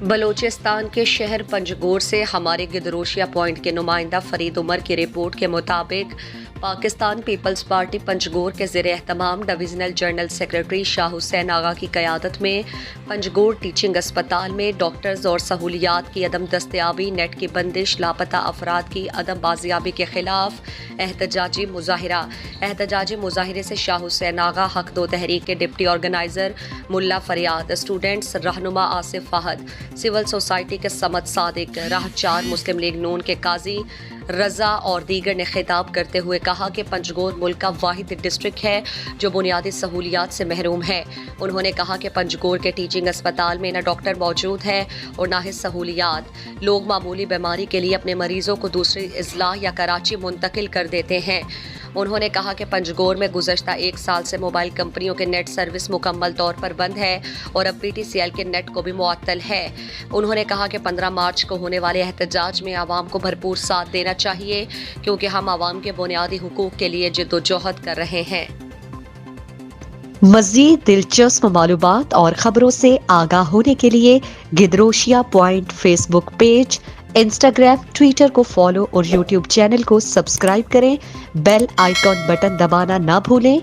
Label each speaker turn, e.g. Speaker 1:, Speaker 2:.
Speaker 1: بلوچستان کے شہر پنجگور سے ہمارے گدروشیا پوائنٹ کے نمائندہ فرید عمر کی رپورٹ کے مطابق پاکستان پیپلز پارٹی پنجگور کے زیر اہتمام ڈویژنل جنرل سیکرٹری شاہ حسین آغا کی قیادت میں پنجگور ٹیچنگ اسپتال میں ڈاکٹرز اور سہولیات کی عدم دستیابی، نیٹ کی بندش، لاپتہ افراد کی عدم بازیابی کے خلاف احتجاجی مظاہرے سے شاہ حسین آغا، حق دو تحریک کے ڈپٹی آرگنائزر ملا فریاد، اسٹوڈنٹس رہنما آصف فہد، سول سوسائٹی کے سمد صادق، راہ چار مسلم لیگ نون کے قاضی رضا اور دیگر نے خطاب کرتے ہوئے کہا کہ پنجگور ملک کا واحد ڈسٹرکٹ ہے جو بنیادی سہولیات سے محروم ہے۔ انہوں نے کہا کہ پنجگور کے ٹیچنگ اسپتال میں نہ ڈاکٹر موجود ہے اور نہ ہی سہولیات۔ لوگ معمولی بیماری کے لیے اپنے مریضوں کو دوسری اضلاع یا کراچی منتقل کر دیتے ہیں۔ انہوں نے کہا کہ پنجگور میں گزشتہ 1 سال سے موبائل کمپنیوں کے نیٹ سروس مکمل طور پر بند ہے اور اب پی ٹی سی ایل کے نیٹ کو بھی معطل ہے۔ انہوں نے کہا کہ 15 مارچ کو ہونے والے احتجاج میں عوام کو بھرپور ساتھ دینا چاہیے کیونکہ ہم عوام کے بنیادی حقوق کے لیے جدوجہد کر رہے ہیں۔
Speaker 2: مزید دلچسپ معلومات اور خبروں سے آگاہ ہونے کے لیے Gedrosia point Facebook page, Instagram, Twitter کو فالو اور یوٹیوب چینل کو سبسکرائب کریں۔ بیل آئیکن بٹن دبانا نہ بھولیں